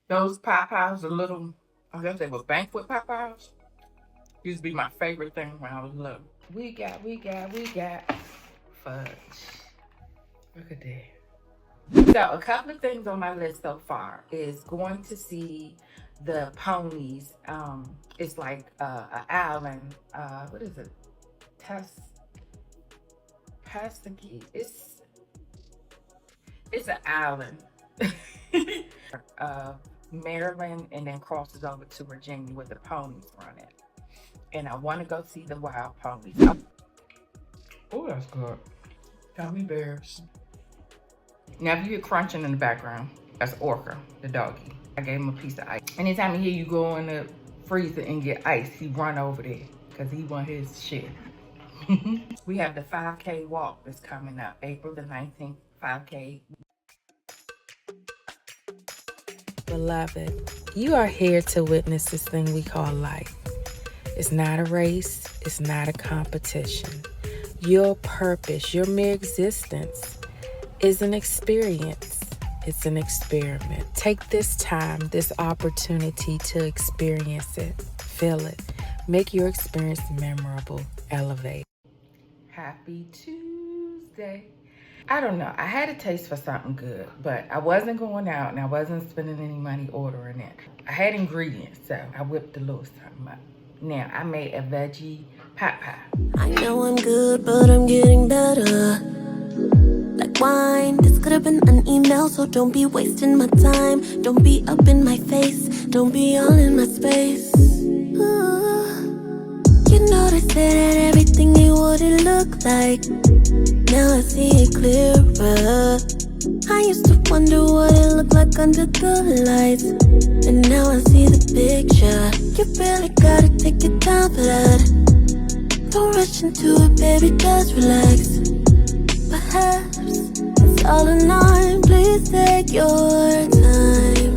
Those Popeyes, the little, I guess they were banquet Popeyes, used to be my favorite thing when I was little. We got fudge. Look at that. So a couple of things on my list so far is going to see the ponies. It's like an island. What is it? Pastaki. It's an island. Maryland, and then crosses over to Virginia where the ponies run it. And I want to go see the wild ponies. Oh, that's good. Gummy bears. Now, if you hear crunching in the background, that's Orca, the doggy. I gave him a piece of ice. Anytime you hear you go in the freezer and get ice, he run over there because he want his shit. We have the 5K walk that's coming up, April the 19th, 5K. Beloved, you are here to witness this thing we call life. It's not a race, it's not a competition. Your purpose, your mere existence is an experience. It's an experiment. Take this time, this opportunity to experience it, feel it, make your experience memorable, elevate. Happy Tuesday. I don't know. I had a taste for something good, but I wasn't going out and I wasn't spending any money ordering it. I had ingredients, so I whipped a little something up. Now, I made a veggie pot pie. I know I'm good, but I'm getting better. Like wine, this could have been an email, so don't be wasting my time. Don't be up in my face, don't be all in my space. Ooh. You know they say that everything ain't what it look like. Now I see it clearer. I used to wonder what it looked like under the lights, and now I see the picture. You really gotta take your time for that. Don't rush into it, baby, just relax. Perhaps it's all in line, please take your time.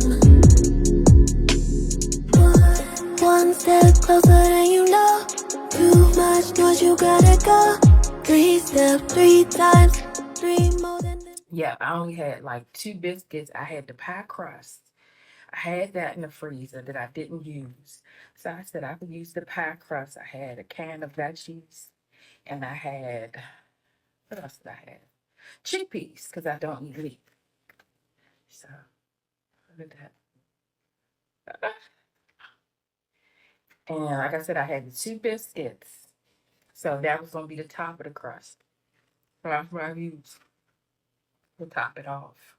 One step closer than you know. Too much noise, you gotta go. 3 steps, 3 times, 3 more than this. Yeah, I only had like 2 biscuits. I had the pie crust. I had that in the freezer that I didn't use. So I said I could use the pie crust. I had a can of veggies, and I had, what else did I have? Chickpeas, because I don't eat meat. So, look at that. And like I said, I had the 2 biscuits. So that was going to be the top of the crust. So that's what I used to top it off.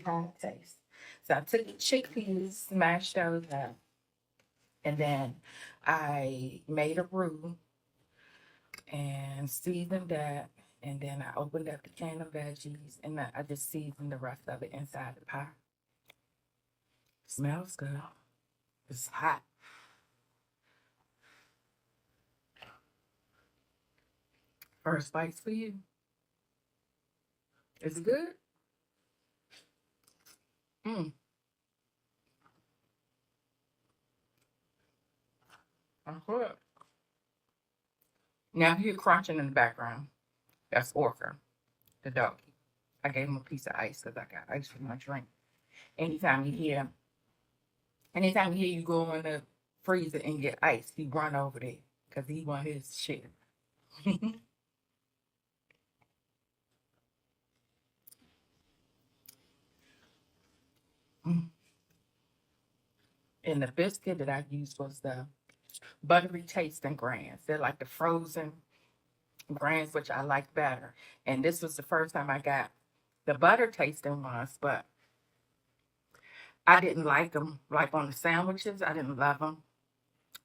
How it tastes. So I took the chickpeas, smashed those up, and then I made a roux and seasoned that, and then I opened up the can of veggies, and I just seasoned the rest of it inside the pie. Smells good. It's hot. First bites for you. Is it good? Good. Now, if you hear crunching in the background, that's Orca, the doggy. I gave him a piece of ice because I got ice for my drink. Anytime you hear you go in the freezer and get ice, he run over there because he want his shit. And the biscuit that I used was the buttery tasting grands. They're like the frozen grands, which I like better. And this was the first time I got the butter tasting ones, but I didn't like them like on the sandwiches. I didn't love them.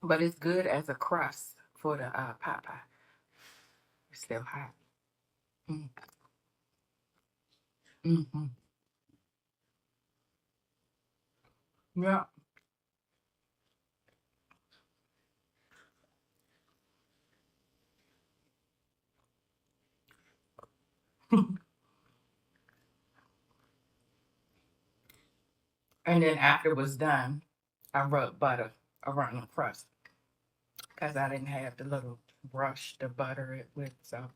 But it's good as a crust for the pot pie. It's still hot. Mm-hmm. Yeah. And then after it was done, I rubbed butter around the crust because I didn't have the little brush to butter it with. So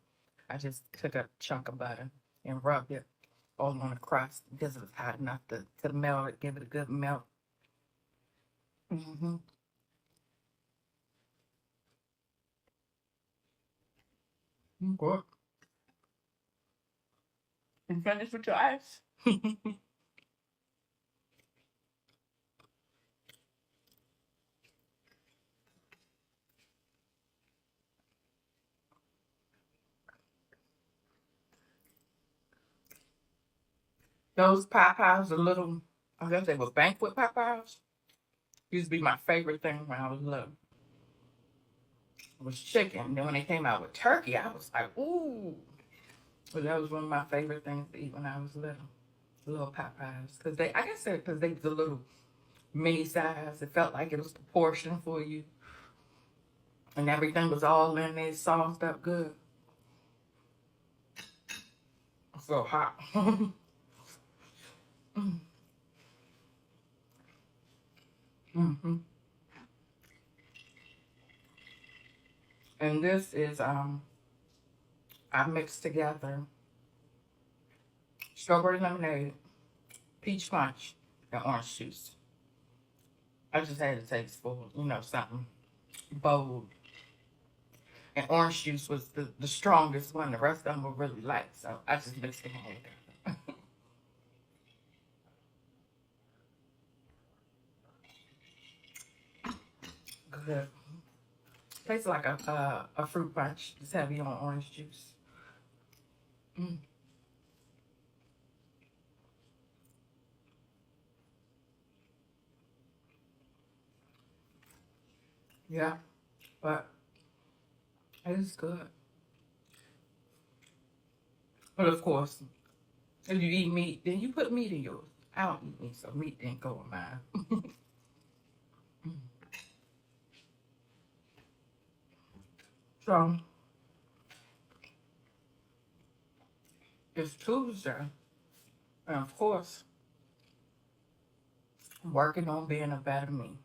I just took a chunk of butter and rubbed it all on the crust because it was hot enough to melt it, give it a good melt. Mm-hmm. Good. You finished with your ice? Those Popeyes, the little, I guess they were banquet Popeyes, used to be my favorite thing when I was little. It was chicken. Then when they came out with turkey, I was like, ooh. But that was one of my favorite things to eat when I was little. The little Popeyes. Because they, I guess because they was a little mini size. It felt like it was proportioned for you. And everything was all in there, sauced up good. So hot. Mm-hmm. And this is, I mixed together strawberry lemonade, peach punch, and orange juice. I just had a taste for, something bold. And orange juice was the strongest one. The rest of them were really light. So I just mixed them all together. Good. Tastes like a fruit punch. It's heavy on orange juice. Mm. Yeah, but it is good. But of course, if you eat meat, then you put meat in yours. I don't eat meat, so meat didn't go in mine. So, it's Tuesday. And of course, I'm working on being a better me.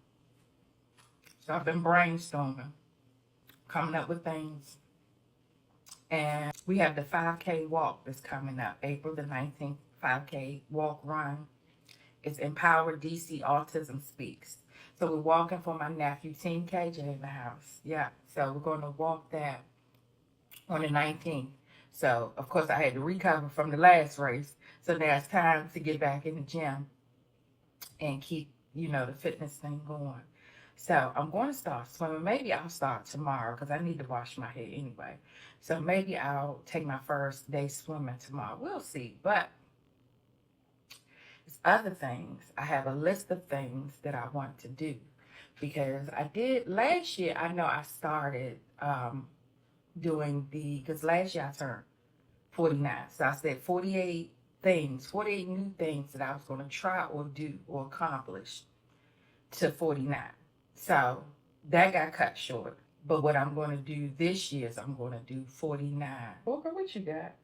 So I've been brainstorming, coming up with things. And we have the 5K walk that's coming up, April the 19th, 5K walk run. It's Empower DC Autism Speaks. So we're walking for my nephew, Team KJ, in the house. Yeah, so we're going to walk that on the 19th. So, of course, I had to recover from the last race. So now it's time to get back in the gym and keep, the fitness thing going. So I'm going to start swimming. Maybe I'll start tomorrow because I need to wash my hair anyway. So maybe I'll take my first day swimming tomorrow. We'll see. But there's other things. I have a list of things that I want to do because I did last year. I know I started doing because last year I turned 49. So I said 48 things, 48 new things that I was going to try or do or accomplish to 49. So that got cut short. But what I'm going to do this year is I'm going to do 49. Okay, what you got?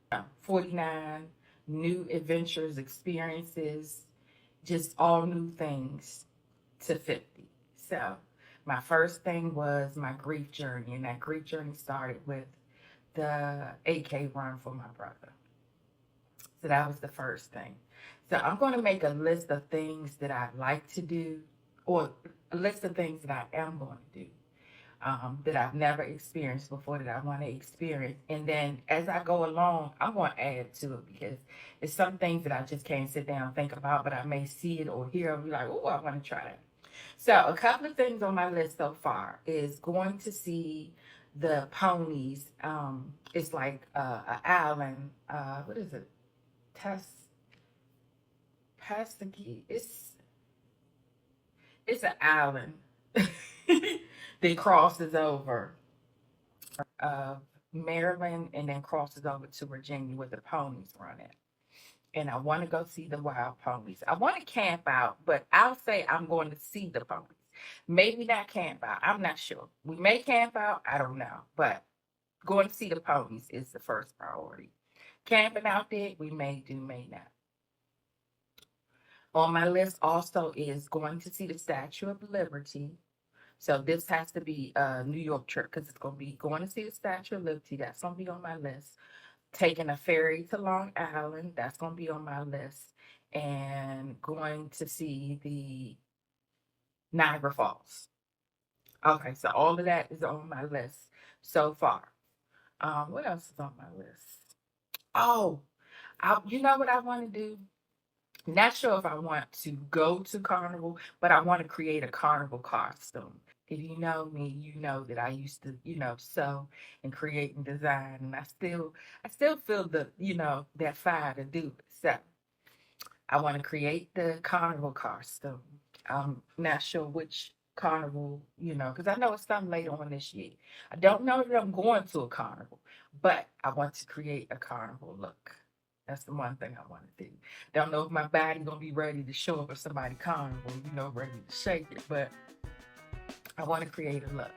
49 new adventures, experiences, just all new things to 50. So my first thing was my grief journey. And that grief journey started with the 8K run for my brother. So that was the first thing. So I'm going to make a list of things that I like to do, or a list of things that I am going to do that I've never experienced before that I want to experience. And then as I go along, I'm going to add to it because it's some things that I just can't sit down and think about, but I may see it or hear and be like, oh, I want to try that. So a couple of things on my list so far is going to see the ponies. It's like an island. What is it? Pastegee. It's an island that crosses over Maryland and then crosses over to Virginia where the ponies run it. And I want to go see the wild ponies. I want to camp out, but I'll say I'm going to see the ponies. Maybe not camp out. I'm not sure. We may camp out. I don't know. But going to see the ponies is the first priority. Camping out there, we may do, may not. On my list also is going to see the Statue of Liberty. So this has to be a New York trip because it's going to be going to see the Statue of Liberty. That's going to be on my list. taking a ferry to Long Island. That's going to be on my list. And going to see the Niagara Falls. Okay, so all of that is on my list so far. What else is on my list? Oh, you know what I want to do? Not sure if I want to go to Carnival, but I want to create a Carnival costume. If you know me, you know that I used to, sew and create and design, and I still feel that fire to do it. So I want to create the Carnival costume. I'm not sure which carnival, because I know it's some later on this year. I don't know that I'm going to a carnival, but I want to create a carnival look. That's the one thing I want to do. Don't know if my body gonna be ready to show up at somebody carnival, ready to shake it, but I want to create a look.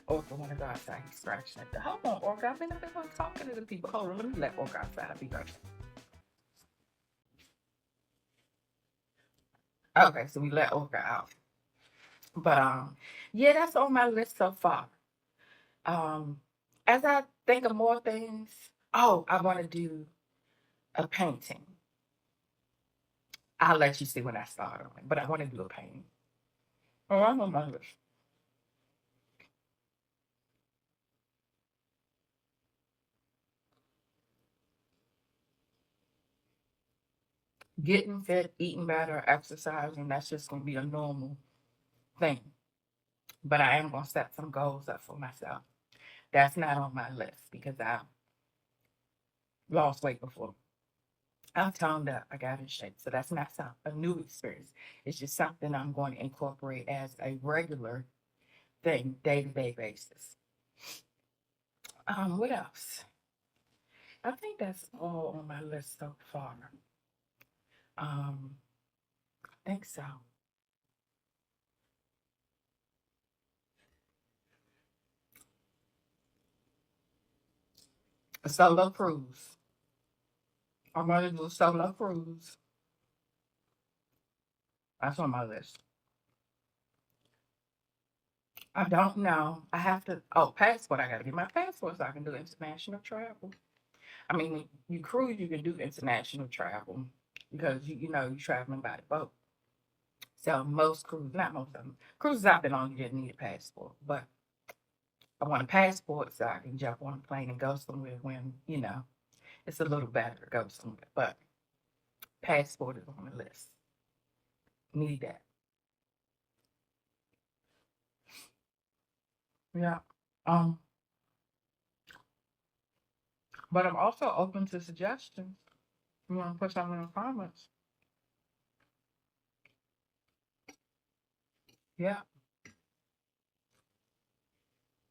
Orca want to go outside. He's scratching at the. Hold on, Orca. I've been up there talking to the people. Hold on, let me let Orca outside. I'll be right back. Okay, so we let Orca out. But yeah, that's on my list so far. Um, as I think of more things, I want to do a painting. I'll let you see when I start on it, but I want to do a painting. Oh, I'm on my list. Getting fit, eating better, exercising, that's just going to be a normal thing. But I am going to set some goals up for myself. That's not on my list because I lost weight before. I'm toned up. I got in shape. So that's not a new experience. It's just something I'm going to incorporate as a regular thing, day-to-day basis. What else? I think that's all on my list so far. I think so. A solo cruise. I'm going to do a solo cruise. That's on my list. I don't know. I have to. Oh, passport. I got to get my passport so I can do international travel. I mean, when you cruise, you can do international travel because you're traveling by the boat. So most cruises, not most of them, cruises I've been on, you didn't need a passport. But I want a passport so I can jump on a plane and go somewhere when it's a little better to go somewhere. But passport is on the list. Need that. Yeah. Um. But I'm also open to suggestions. You want to put something in the comments? Yeah.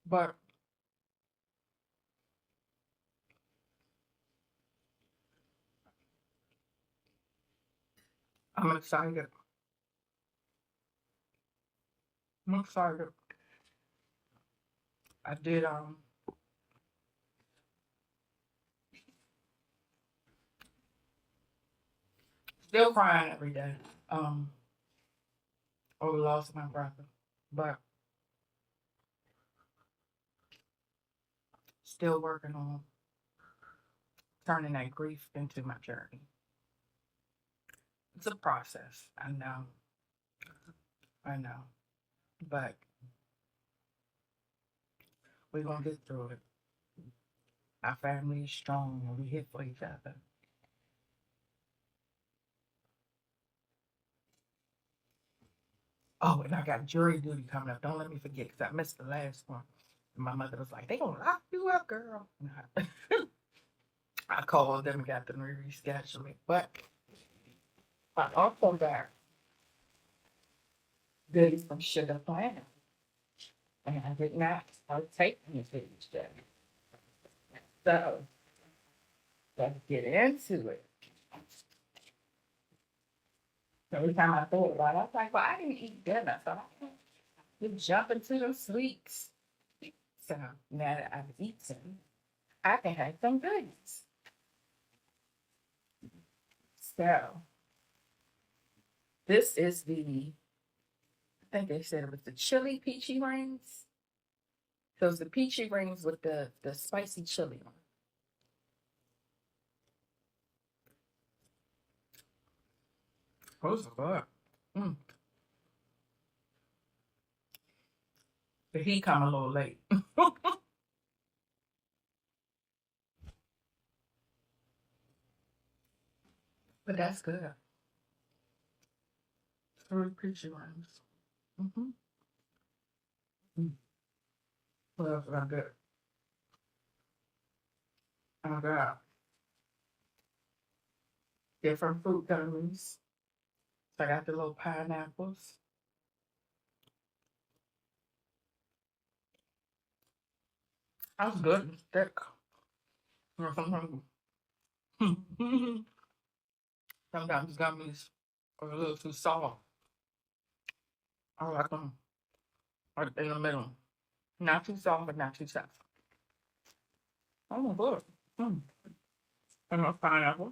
But I'm excited. I'm excited. I did still crying every day. Over the loss of my brother. But still working on turning that grief into my journey. It's a process. I know. I know. But we're gonna get through it. Our family is strong and we're here for each other. Oh, and I got jury duty coming up. Don't let me forget because I missed the last one. And my mother was like, they gonna lock you up, girl. And I called them and got them to reschedule it. But I also got goodies from Sugar Planet. And I did not start taking the goodies yet. So let's get into it. So every time I thought about it, I was like, well, I didn't eat dinner, so I can jump into the sweets. So now that I've eaten, I can have some goodies. So this is I think they said it was the chili peachy rings. So it's the peachy rings with the spicy chili on it. Those are good. The heat come a little late. But that's good. 3 peachy ones. What else did I get? I got different fruit gummies. So I got the little pineapples. That's good and thick. Sometimes gummies are a little too soft. I like them like in the middle. Not too soft, but not too soft. Oh my god. And a pineapple.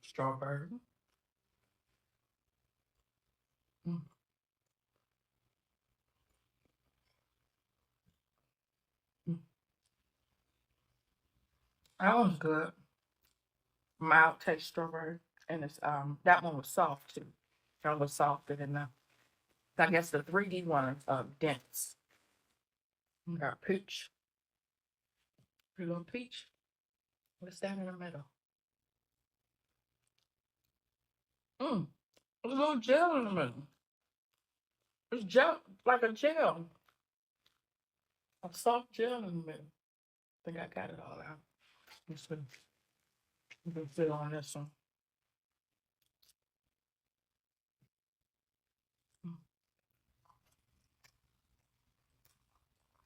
Strawberry. Mm. Mm. That one's good. Mild taste strawberry. And it's that one was soft too. That was softer than the I guess the 3D one is dense. We got peach. A little peach. What's that in the middle? There's a little gel in the middle. It's gel, like a gel. A soft gel in the middle. I think I got it all out. Let's see. You can fit on this one.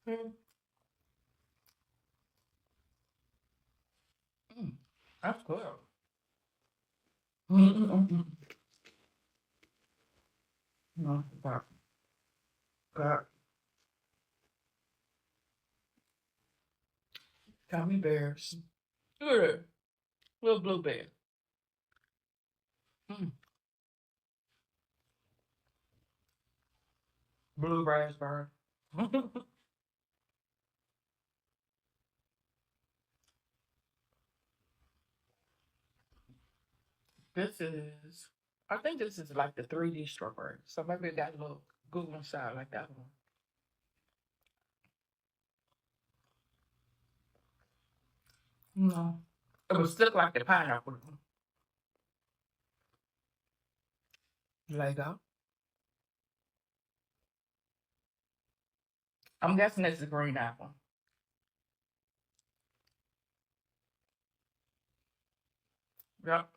Mm. That's good. No, got gummy bears. Look at it. Little blue bear. Blue raspberry. This is, I think this is like the 3D strawberry. So maybe it got a little goo inside like that one. No. It was still like the pineapple. Lego. I'm guessing this is green apple. Yep.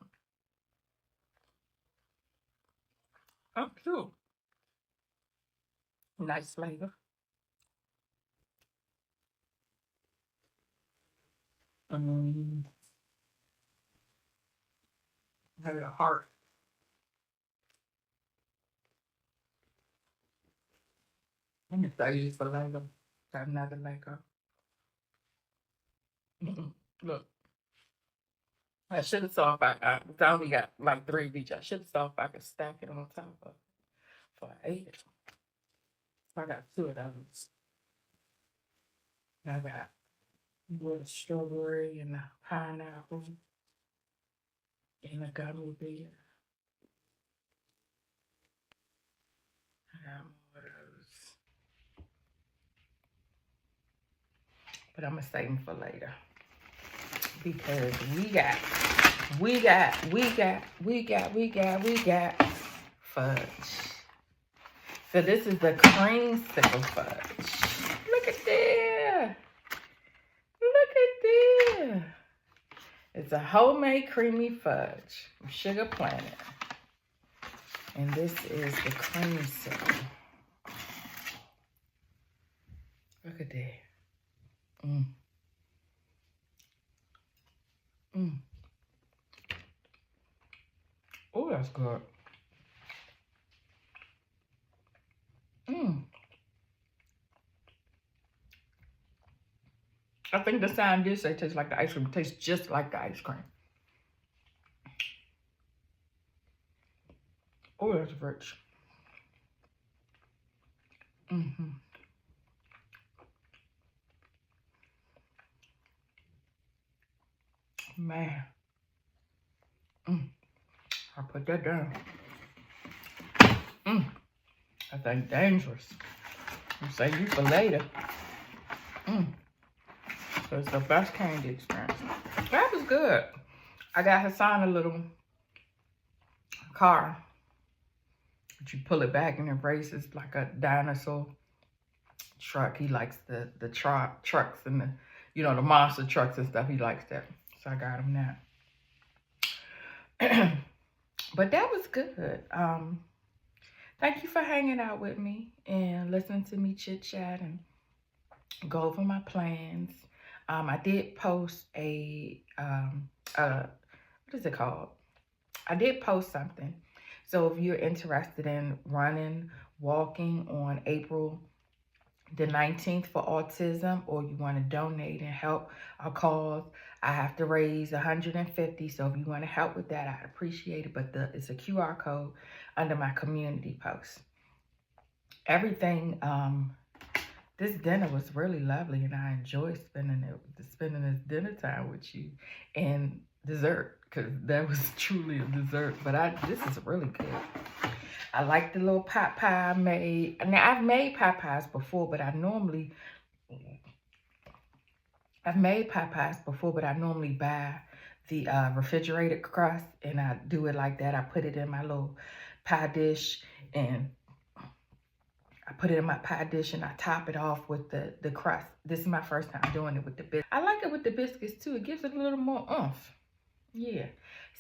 Oh, cute. Nice flavor. Had a heart. Let me tell you for Lego. Got another Lego. Look. I should have saw if I only got like 3 of each. I should have saw if I could stack it on top of for 8. I got 2 of those. I got with strawberry and pineapple and a gummy bear. I got more of those. But I'm gonna save them for later. Because we got fudge. So this is the creamsicle fudge. Look at there. Look at there. It's a homemade creamy fudge from Sugar Planet. And this is the creamsicle. Look at that. Oh, that's good. I think the sign did say tastes like the ice cream. It tastes just like the ice cream. Oh, that's rich. Man. I put that down. That thing dangerous. You say you for later. So it's the best candy experience. That was good. I got Hassan a little car. But you pull it back and it races like a dinosaur truck. He likes the trucks and the, you know, the monster trucks and stuff. He likes that. So I got him that. But that was good. Thank you for hanging out with me and listening to me chit chat and go over my plans. I did post what is it called? I did post something. So if you're interested in running, walking on April the 19th for autism, or you want to donate and help a cause, I have to raise $150. So if you want to help with that, I'd appreciate it. But it's a QR code under my community post. Everything, this dinner was really lovely, and I enjoyed spending this dinner time with you, and dessert, because that was truly a dessert. But this is really good. I like the little pot pie I made. Now, I've made pot pies before, but I normally buy the refrigerated crust, and I do it like that. I put it in my little pie dish, and I top it off with the crust. This is my first time doing it with the biscuits. I like it with the biscuits too. It gives it a little more oomph. Yeah.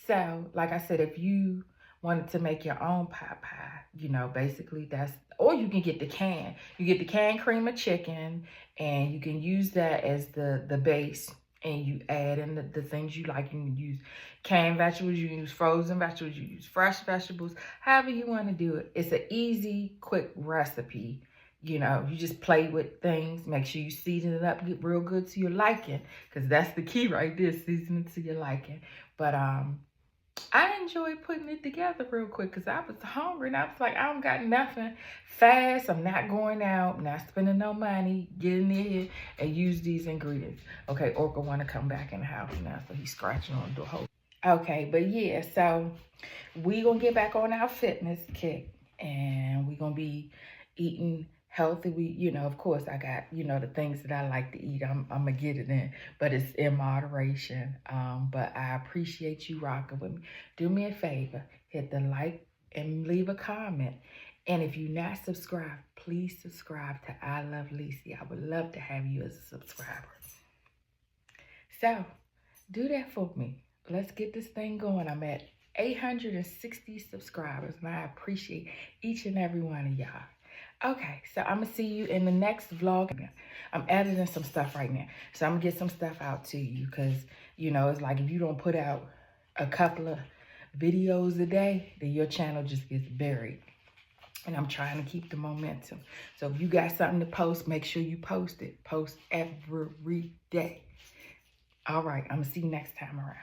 So, like I said, if you wanted to make your own pot pie, you know, basically that's, or you can get the can. You get the canned cream of chicken, and you can use that as the base, and you add in the things you like. You can use canned vegetables, you can use frozen vegetables, you use fresh vegetables, however you want to do it. It's an easy, quick recipe. You know, you just play with things. Make sure you season it up, get real good to your liking, because that's the key right there, season it to your liking. But I enjoyed putting it together real quick because I was hungry, and I was like, I don't got nothing fast. I'm not going out, not spending no money, get in here and use these ingredients. Okay, Orca want to come back in the house now, so he's scratching on the hole. Okay, but yeah, so we gonna get back on our fitness kick, and we gonna be eating healthy. We, you know, of course, I got, you know, the things that I like to eat. I'm gonna get it in, but it's in moderation. But I appreciate you rocking with me. Do me a favor, hit the like and leave a comment. And if you're not subscribed, please subscribe to I Love Lisi. I would love to have you as a subscriber. So do that for me. Let's get this thing going. I'm at 860 subscribers, and I appreciate each and every one of y'all. Okay, so I'm going to see you in the next vlog. I'm editing some stuff right now. So I'm going to get some stuff out to you because, you know, it's like if you don't put out a couple of videos a day, then your channel just gets buried. And I'm trying to keep the momentum. So if you got something to post, make sure you post it. Post every day. All right, I'm going to see you next time around.